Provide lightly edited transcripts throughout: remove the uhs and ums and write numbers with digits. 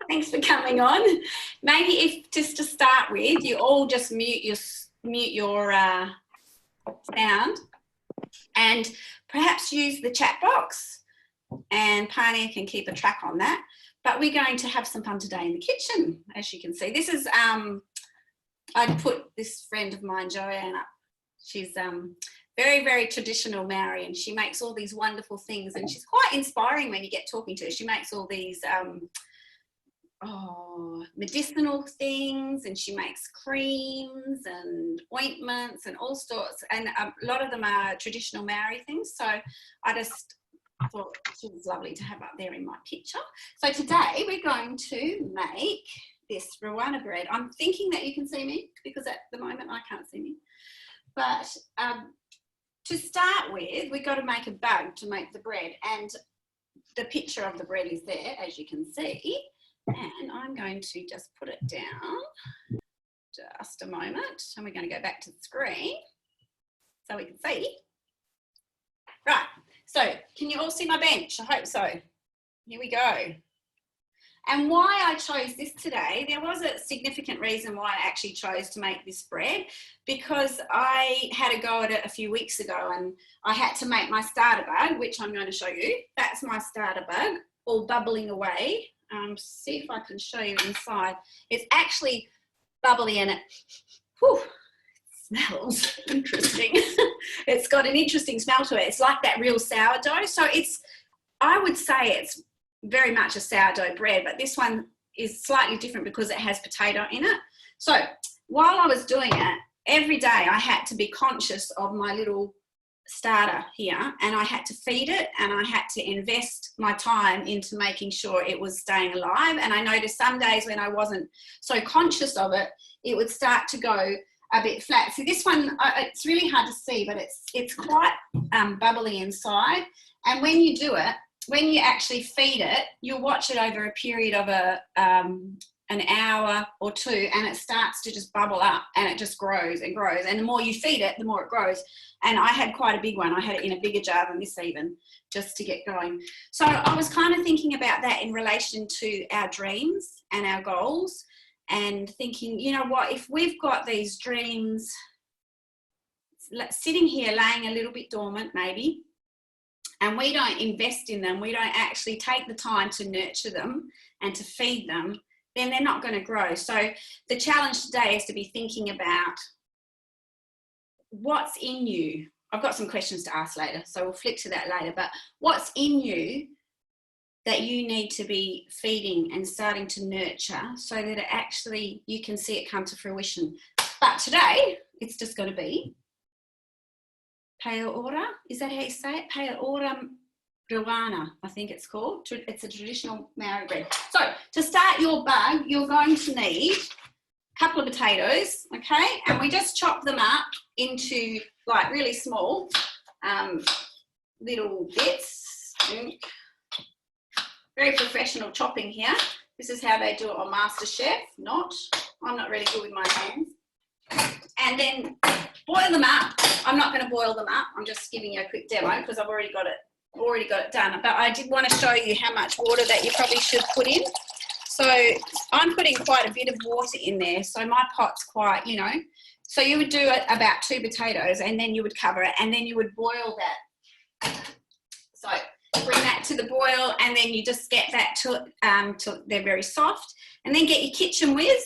Thanks for coming on. Maybe if just to start with, you all just mute your sound and perhaps use the chat box, and Pania can keep a track on that. But we're going to have some fun today in the kitchen, as you can see. This is, I put this friend of mine, Joanne, up. She's very, very traditional Maori, and she makes all these wonderful things, and she's quite inspiring when you get talking to her. She makes all these medicinal things, and she makes creams and ointments and all sorts, and a lot of them are traditional Maori things. So I just thought she was lovely to have up there in my picture. So today we're going to make this Rewana bread. I'm thinking that you can see me because at the moment I can't see me. But to start with, we've got to make a bug to make the bread, and the picture of the bread is there, as you can see. And I'm going to just put it down just a moment, and we're going to go back to the screen so we can see. Right, so can you all see my bench? I hope so. Here we go. And why I chose this today, there was a significant reason why I actually chose to make this bread, because I had a go at it a few weeks ago and I had to make my starter bug, which I'm going to show you. That's my starter bug, all bubbling away. See if I can show you inside. It's actually bubbly and it smells interesting. It's got an interesting smell to it. It's like that real sourdough. So I would say it's very much a sourdough bread, but this one is slightly different because it has potato in it. So while I was doing it, every day I had to be conscious of my little starter here, and I had to feed it, and I had to invest my time into making sure it was staying alive. And I noticed some days when I wasn't so conscious of it, it would start to go a bit flat. See, this one, it's really hard to see, but it's quite bubbly inside. And when you do it, when you actually feed it, you'll watch it over a period of an hour or two, and it starts to just bubble up, and it just grows and grows. And the more you feed it, the more it grows. And I had quite a big one. I had it in a bigger jar than this even, just to get going. So I was kind of thinking about that in relation to our dreams and our goals, and thinking, you know what, if we've got these dreams sitting here laying a little bit dormant maybe, and we don't invest in them, we don't actually take the time to nurture them and to feed them, then they're not going to grow. So the challenge today is to be thinking about what's in you. I've got some questions to ask later, so we'll flick to that later, but what's in you that you need to be feeding and starting to nurture so that it actually, you can see it come to fruition. But today, it's just going to be Pea ora, is that how you say it? Pea ora Rewana, I think it's called. It's a traditional Maori bread. So to start your bug, you're going to need a couple of potatoes, okay? And we just chop them up into like really small little bits. Very professional chopping here. This is how they do it on MasterChef. I'm not really good with my hands. And then boil them up. I'm not going to boil them up. I'm just giving you a quick demo because I've already got it done. But I did want to show you how much water that you probably should put in. So I'm putting quite a bit of water in there. So my pot's quite, So you would do it about 2 potatoes, and then you would cover it, and then you would boil that. So bring that to the boil, and then you just get that till they're very soft. And then get your kitchen whiz,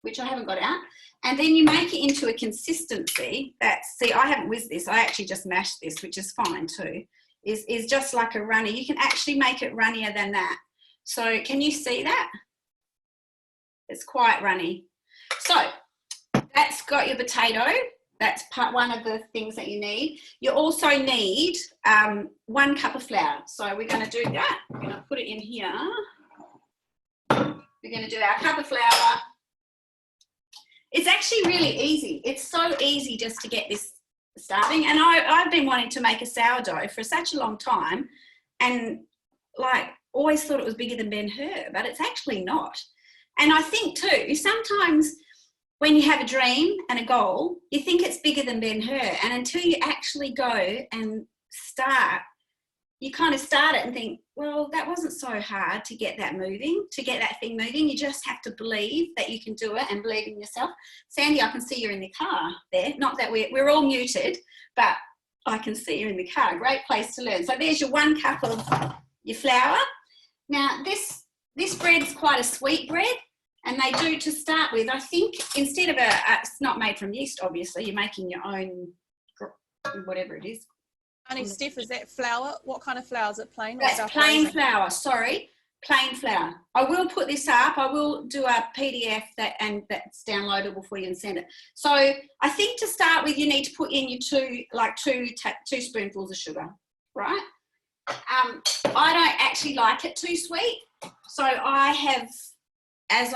which I haven't got out. And then you make it into a consistency see, I haven't whizzed this. I actually just mashed this, which is fine too. Is just like a runny. You can actually make it runnier than that. So can you see that? It's quite runny. So that's got your potato. That's one of the things that you need. You also need 1 cup of flour. So we're going to do that. We're going to put it in here. We're going to do our cup of flour. It's actually really easy. It's so easy just to get this starting. And I've been wanting to make a sourdough for such a long time, and like always thought it was bigger than Ben-Hur, but it's actually not. And I think too, sometimes when you have a dream and a goal, you think it's bigger than Ben-Hur, and until you actually go and start you kind of start it and think, well, that wasn't so hard to get that moving, to get that thing moving. You just have to believe that you can do it and believe in yourself. Sandy, I can see you're in the car there. Not that we're all muted, but I can see you in the car. Great place to learn. So there's your 1 cup of your flour. Now, this bread's quite a sweet bread, and they do, to start with, I think, instead of it's not made from yeast, obviously, you're making your own, whatever it is. Honey, Steph, is that flour? What kind of flour? Is it plain? That's plain flour, sorry, plain flour. I will put this up. I will do a PDF that's downloadable for you and send it. So I think to start with, you need to put in your two spoonfuls of sugar, right? I don't actually like it too sweet, so I have, as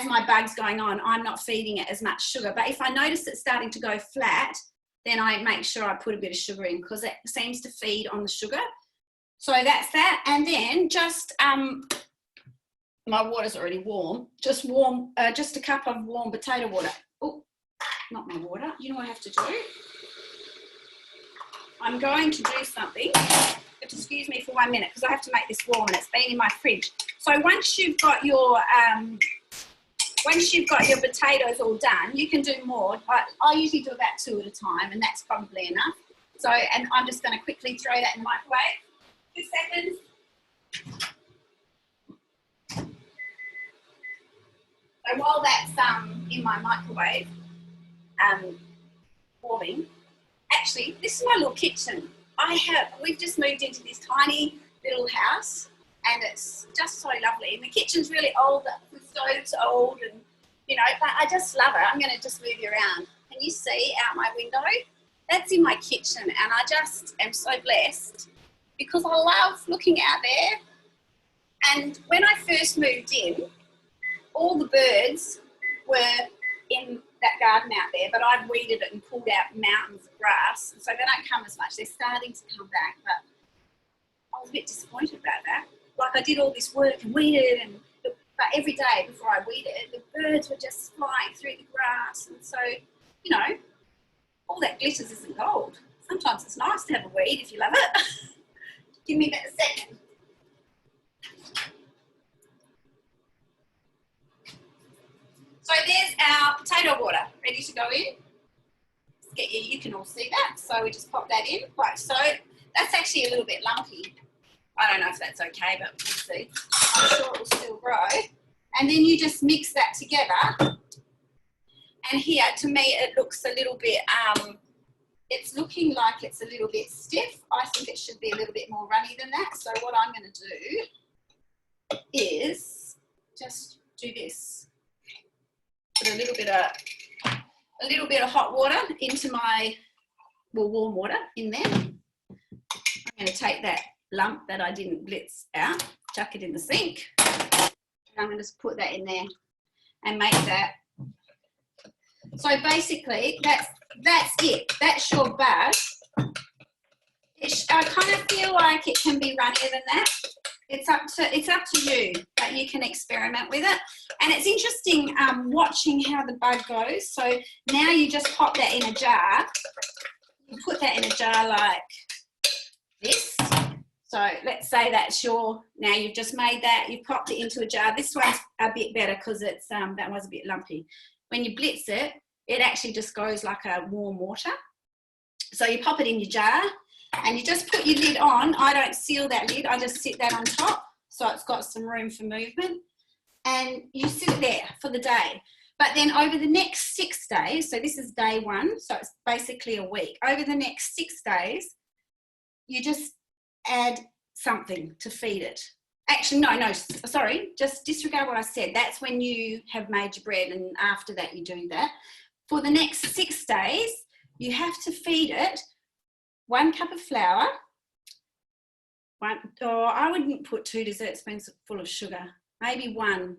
my bug's going on, I'm not feeding it as much sugar. But if I notice it's starting to go flat, then I make sure I put a bit of sugar in, because it seems to feed on the sugar. So that's that. And then just, my water's already warm. Just a cup of warm potato water. Oh, not my water. You know what I have to do? I'm going to do something. Excuse me for 1 minute, because I have to make this warm, and it's been in my fridge. So once you've got your potatoes all done, you can do more. I usually do about 2 at a time, and that's probably enough. So, and I'm just going to quickly throw that in the microwave. 2 seconds. So while that's in my microwave, warming, actually, this is my little kitchen. We've just moved into this tiny little house, and it's just so lovely. And the kitchen's really old, the stove's old, and but I just love it. I'm going to just move you around. Can you see out my window? That's in my kitchen, and I just am so blessed because I love looking out there. And when I first moved in, all the birds were in that garden out there, but I've weeded it and pulled out mountains of grass, so they don't come as much. They're starting to come back, but I was a bit disappointed about that. Like, I did all this work and weeded, but every day before I weeded, the birds were just flying through the grass, and so, all that glitters isn't gold. Sometimes it's nice to have a weed if you love it. Give me about a second. So there's our potato water ready to go in. You can all see that. So we just pop that in like so. That's actually a little bit lumpy. I don't know if that's okay, but we'll see. I'm sure it will still grow. And then you just mix that together. And here, to me, it looks a little bit, it's looking like it's a little bit stiff. I think it should be a little bit more runny than that. So what I'm going to do is just do this. Put a little bit of hot water into warm water in there. I'm going to take that lump that I didn't blitz out, chuck it in the sink, and I'm going to just put that in there and make that. So basically, that's it. That's your bag. I kind of feel like it can be runnier than that. It's up to you, but you can experiment with it. And it's interesting watching how the bug goes. So now you just pop that in a jar. You put that in a jar like this. So let's say that's now you've just made that, you've popped it into a jar. This one's a bit better because it's that was a bit lumpy. When you blitz it, it actually just goes like a warm water. So you pop it in your jar and you just put your lid on. I don't seal that lid, I just sit that on top so it's got some room for movement. And you sit it there for the day. But then over the next 6 days, so this is day 1, so it's basically a week. Over the next 6 days, you just add something to feed it. Actually, no, sorry, just disregard what I said. That's when you have made your bread, and after that you do that. For the next 6 days, you have to feed it 1 cup of flour. I wouldn't put 2 dessert spoons full of sugar, maybe 1.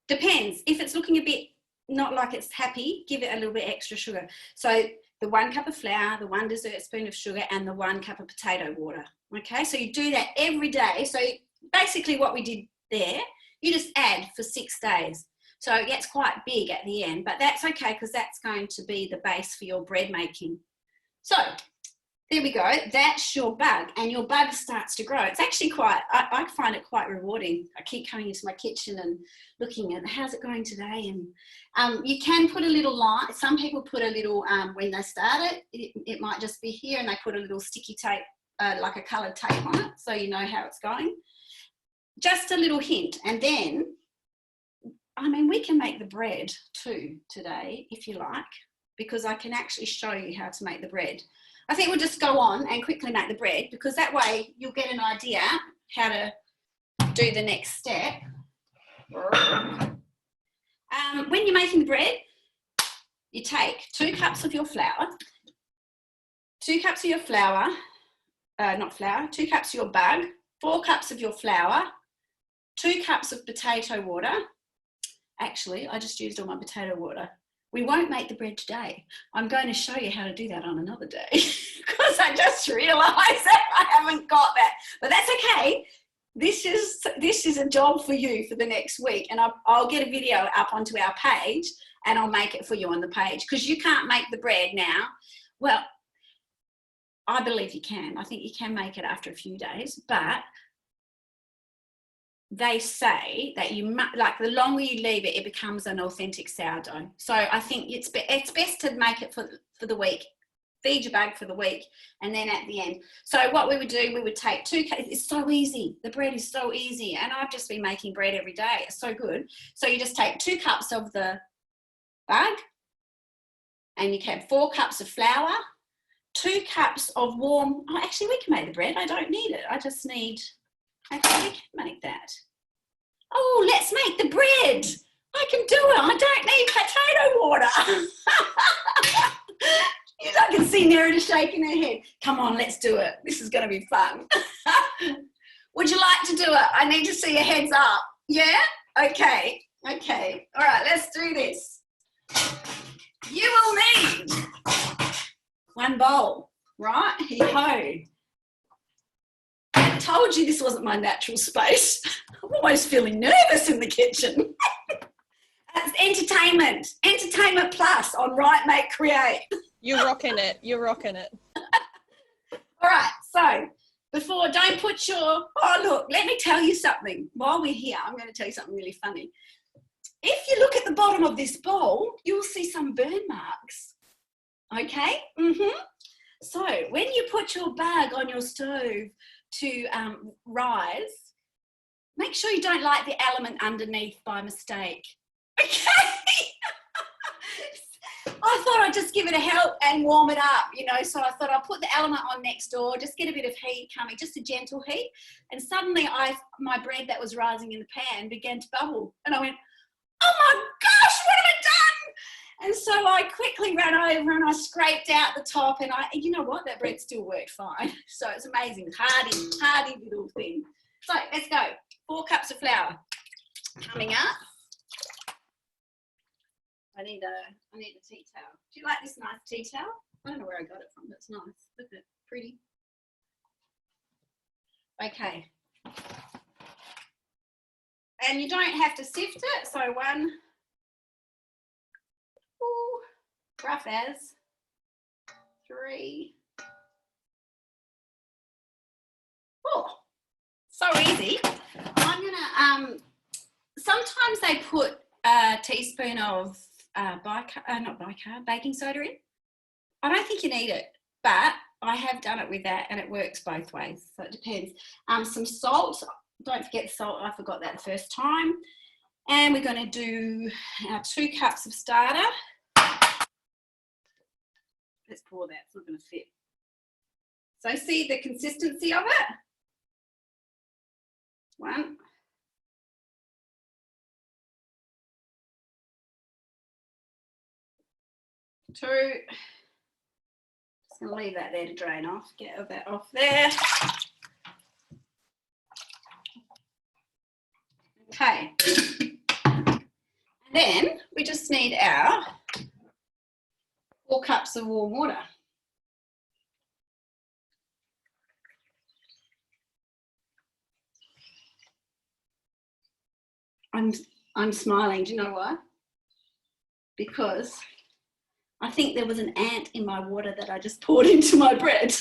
Depends. If it's looking a bit not like it's happy, give it a little bit extra sugar. So the 1 cup of flour, the 1 dessert spoon of sugar, and the 1 cup of potato water. Okay, so you do that every day. So basically what we did there, you just add for 6 days. So it gets quite big at the end, but that's okay because that's going to be the base for your bread making. So there we go. That's your bug, and your bug starts to grow. It's actually quite, I find it quite rewarding. I keep coming into my kitchen and looking at how's it going today. And you can put a little line. Some people put a little, when they start it might just be here, and they put a little sticky tape, like a coloured tape on it, so you know how it's going. Just a little hint. And then, I mean, we can make the bread too today, if you like, because I can actually show you how to make the bread. I think we'll just go on and quickly make the bread, because that way you'll get an idea how to do the next step. When you're making the bread, you take 2 cups of your flour, 2 cups of your flour, 2 cups of your bug, 4 cups of your flour, 2 cups of potato water. Actually, I just used all my potato water. We won't make the bread today. I'm going to show you how to do that on another day, because I just realised that I haven't got that. But that's okay. This is a job for you for the next week, and I'll get a video up onto our page, and I'll make it for you on the page, because you can't make the bread now. Well, I believe you can. I think you can make it after a few days, but they say that like the longer you leave it, it becomes an authentic sourdough. So I think it's best to make it for the week. Feed your bug for the week, and then at the end. So what we would do, we would take 2 cups. It's so easy. The bread is so easy, and I've just been making bread every day. It's so good. So you just take 2 cups of the bug, and you can 4 cups of flour, 2 cups of warm. Oh, actually, we can make the bread. I don't need it. I just need. Okay, we can make that. Oh, let's make the bread. I can do it. I don't need potato water. I can see Nerida shaking her head. Come on, let's do it. This is going to be fun. Would you like to do it? I need to see your heads up. Yeah? Okay. Okay. All right, let's do this. You will need 1 bowl, right? Hee-ho. I told you this wasn't my natural space. I'm almost feeling nervous in the kitchen. It's entertainment. Entertainment Plus on Write, Make, Create. You're rocking it. You're rocking it. All right. So don't put your, oh, look, let me tell you something. While we're here, I'm going to tell you something really funny. If you look at the bottom of this bowl, you'll see some burn marks. Okay? So when you put your bag on your stove to rise, make sure you don't light the element underneath by mistake. Okay? I thought I'd just give it a help and warm it up, you know, so I thought I'll put the element on next door, just get a bit of heat coming, just a gentle heat, and suddenly my bread that was rising in the pan began to bubble, and I went, oh my gosh, what have I done? And so I quickly ran over and I scraped out the top, and you know what, that bread still worked fine. So it's amazing, hardy little thing. So let's go. 4 cups of flour coming up. I need a tea towel. Do you like this nice tea towel? I don't know where I got it from, but it's nice. Look at it, pretty. Okay. And you don't have to sift it, so 1, rough as, 3. Oh, so easy. I'm gonna, sometimes they put a teaspoon of baking soda in. I don't think you need it, but I have done it with that, and it works both ways, so it depends. Some salt. Don't forget salt. I forgot that the first time. And we're going to do our 2 cups of starter. Let's pour that. It's not going to fit. So see the consistency of it? 1. 2. Just going to leave that there to drain off. Get that off there. Okay. And then we just need our 4 cups of warm water. I'm smiling. Do you know why? Because I think there was an ant in my water that I just poured into my bread.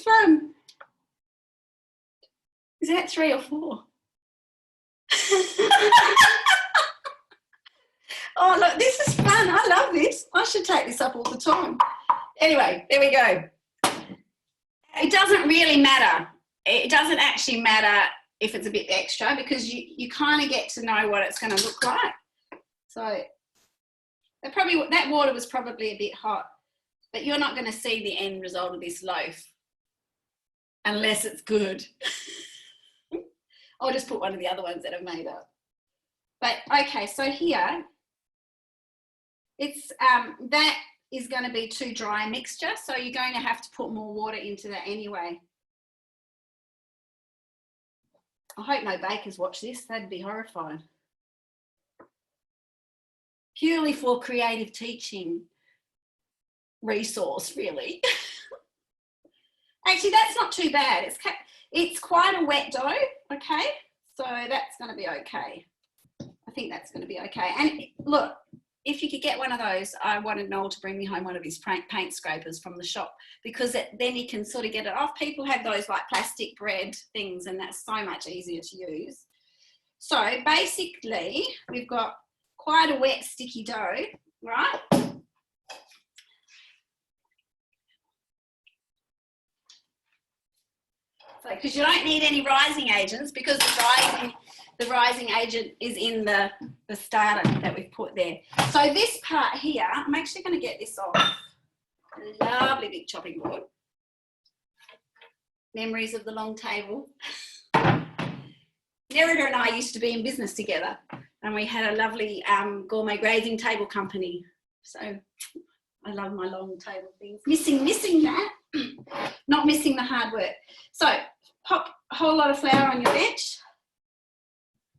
fun. Is that 3 or 4? Oh, look, this is fun. I love this. I should take this up all the time. Anyway, there we go. It doesn't really matter. It doesn't actually matter if it's a bit extra because you kind of get to know what it's going to look like. So that water was probably a bit hot, but you're not going to see the end result of this loaf unless it's good. I'll just put one of the other ones that I've made up. But okay, so here, it's that is going to be too dry a mixture, so you're going to have to put more water into that anyway. I hope no bakers watch this, they'd be horrified. Purely for creative teaching resource, really. Actually, that's not too bad. It's quite a wet dough, okay? So that's going to be okay. I think that's going to be okay. And look, if you could get one of those, I wanted Noel to bring me home one of his paint scrapers from the shop because then you can sort of get it off. People have those like plastic bread things and that's so much easier to use. So basically, we've got quite a wet, sticky dough, right? So, because you don't need any rising agents because the rising agent is in the starter that we've put there. So this part here, I'm actually going to get this off a lovely big chopping board. Memories of the long table. Nerida and I used to be in business together and we had a lovely gourmet grazing table company. So I love my long table things. Missing that, not missing the hard work. So pop a whole lot of flour on your bench.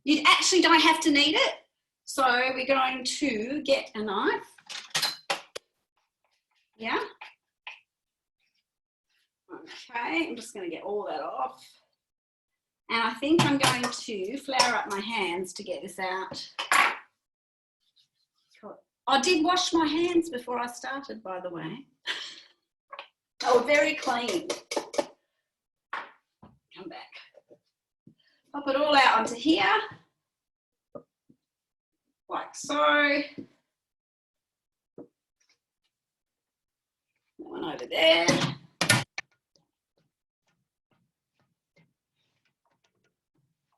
You actually don't have to knead it. So we're going to get a knife. Yeah. Okay, I'm just going to get all that off. And I think I'm going to flour up my hands to get this out. I did wash my hands before I started, by the way. Oh, very clean. Come back. Pop it all out onto here. Like so. That one over there.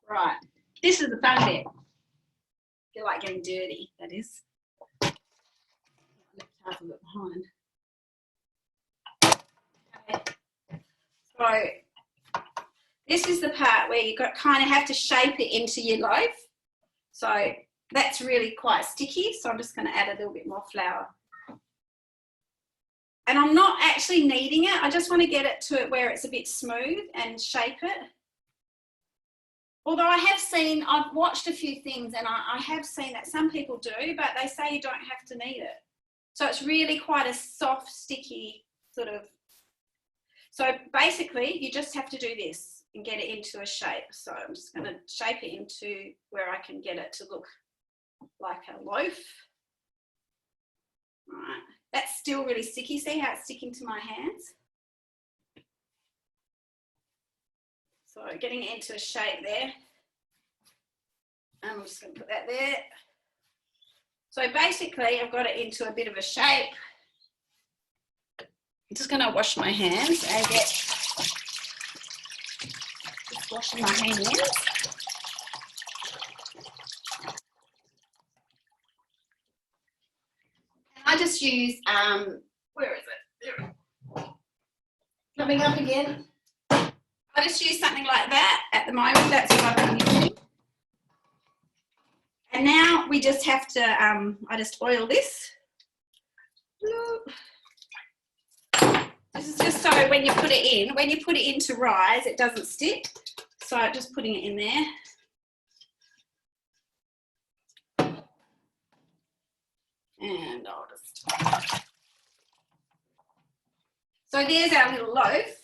Right, this is the fun bit. I feel like getting dirty, that is. Left half of it behind. Okay. So this is the part where you kind of have to shape it into your loaf. So that's really quite sticky, so I'm just going to add a little bit more flour. And I'm not actually kneading it, I just want to get it to where it's a bit smooth and shape it. Although I've watched a few things and I have seen that some people do, but they say you don't have to knead it. So it's really quite a soft, sticky sort of. So basically you just have to do this and get it into a shape. So I'm just going to shape it into where I can get it to look like a loaf. All right. That's still really sticky. See how it's sticking to my hands? So getting it into a shape there. And I'm just going to put that there. So basically I've got it into a bit of a shape. I'm just going to wash my hands and just washing my hands. And I just use, where is it? There. Coming up again. I just use something like that at the moment. That's what I've been using. And now we just have to, I just oil this. This is just so when you put it into rise, it doesn't stick. So just putting it in there. And I'll just. So there's our little loaf.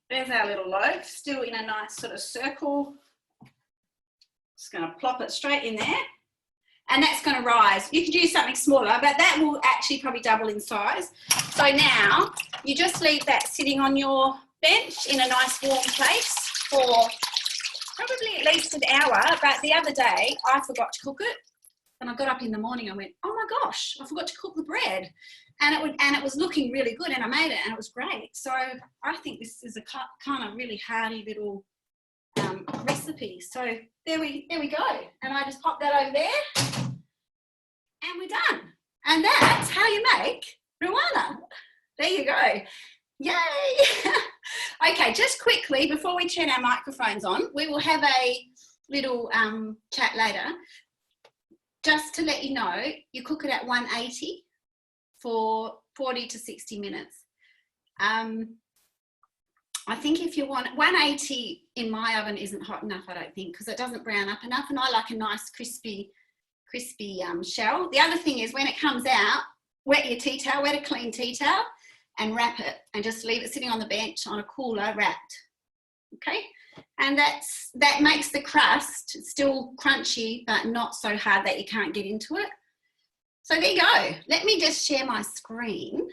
There's our little loaf, still in a nice sort of circle. Just going to plop it straight in there. and that's going to rise. You could use something smaller, but that will actually probably double in size. So now you just leave that sitting on your bench in a nice warm place for probably at least an hour. But the other day I forgot to cook it, and I got up in the morning and went, oh my gosh, I forgot to cook the bread. And it was looking really good, and I made it and it was great. So I think this is a kind of really hearty little recipe. So there we go. And I just pop that over there and we're done. And that's how you make Rewana. There you go. Yay. Okay, just quickly before we turn our microphones on, we will have a little chat later. Just to let you know, you cook it at 180 for 40 to 60 minutes. I think if you want 180 in my oven isn't hot enough, I don't think, because it doesn't brown up enough, and I like a nice crispy shell. The other thing is when it comes out, wet your tea towel, wet a clean tea towel and wrap it and just leave it sitting on the bench on a cooler wrapped. Okay, and that makes the crust still crunchy but not so hard that you can't get into it. So there you go. Let me just share my screen.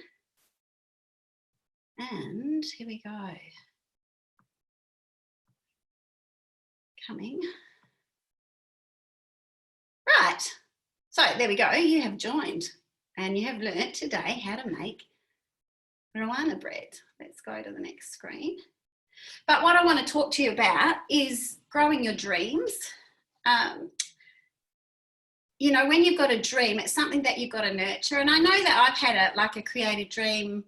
And here we go. Coming. Right. So there we go. You have joined and you have learnt today how to make Rewana bread. Let's go to the next screen. But what I want to talk to you about is growing your dreams. You know, when you've got a dream, it's something that you've got to nurture. And I know that I've had a creative dream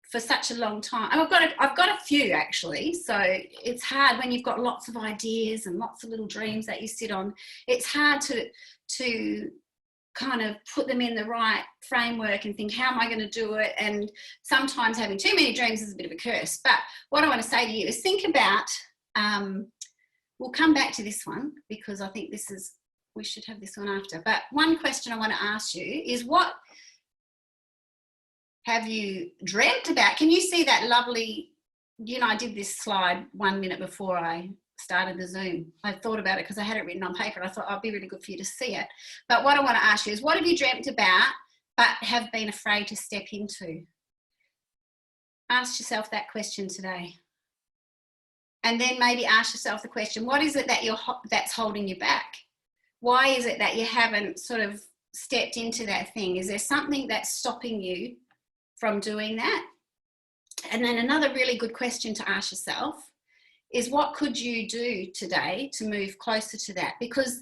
for such a long time. I've got a few actually. So it's hard when you've got lots of ideas and lots of little dreams that you sit on. It's hard to kind of put them in the right framework and think, how am I going to do it? And sometimes having too many dreams is a bit of a curse. But what I want to say to you is think about, we'll come back to this one because I think we should have this one after. But one question I want to ask you is, what have you dreamt about? Can you see that lovely, you know, I did this slide 1 minute before I started the Zoom. I thought about it because I had it written on paper and I thought, oh, it'd be really good for you to see it. But what I want to ask you is, what have you dreamt about but have been afraid to step into? Ask yourself that question today. And then maybe ask yourself the question, what is it that's holding you back? Why is it that you haven't sort of stepped into that thing? Is there something that's stopping you from doing that? And then another really good question to ask yourself is, what could you do today to move closer to that? Because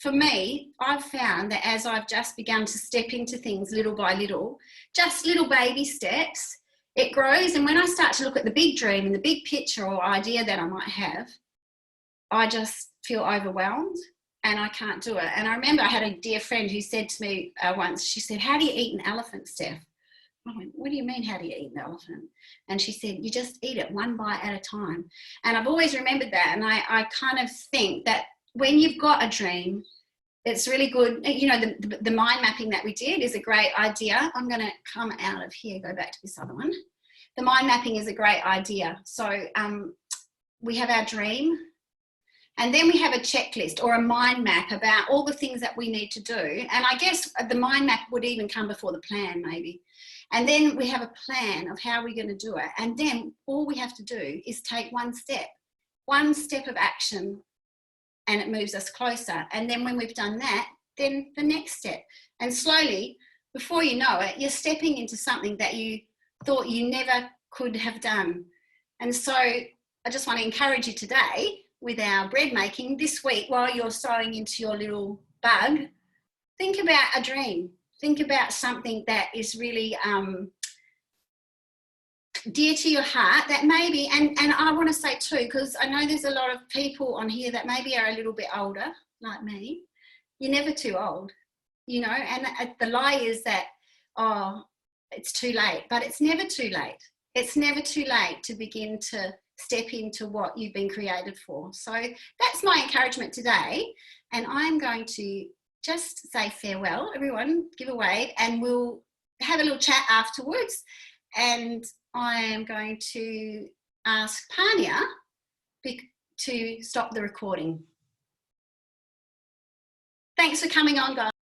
for me, I've found that as I've just begun to step into things little by little, just little baby steps, it grows. And when I start to look at the big dream and the big picture or idea that I might have, I just feel overwhelmed and I can't do it. And I remember I had a dear friend who said to me once, she said, how do you eat an elephant, Steph? I went, what do you mean, how do you eat an elephant? And she said, you just eat it one bite at a time. And I've always remembered that. And I kind of think that when you've got a dream, it's really good. You know, the mind mapping that we did is a great idea. I'm going to come out of here, go back to this other one. The mind mapping is a great idea. So we have our dream, and then we have a checklist or a mind map about all the things that we need to do. And I guess the mind map would even come before the plan, maybe. And then we have a plan of how we're going to do it. And then all we have to do is take one step of action, and it moves us closer. And then when we've done that, then the next step. And slowly, before you know it, you're stepping into something that you thought you never could have done. And so I just want to encourage you today with our bread making this week, while you're sewing into your little bug, think about a dream. Think about something that is really dear to your heart, that maybe, and I want to say too, because I know there's a lot of people on here that maybe are a little bit older, like me. You're never too old, you know, and the lie is that, oh, it's too late, but it's never too late. It's never too late to begin to step into what you've been created for. So that's my encouragement today. And I'm going to just say farewell, everyone, give a wave, and we'll have a little chat afterwards. And I am going to ask Pania to stop the recording. Thanks for coming on, guys.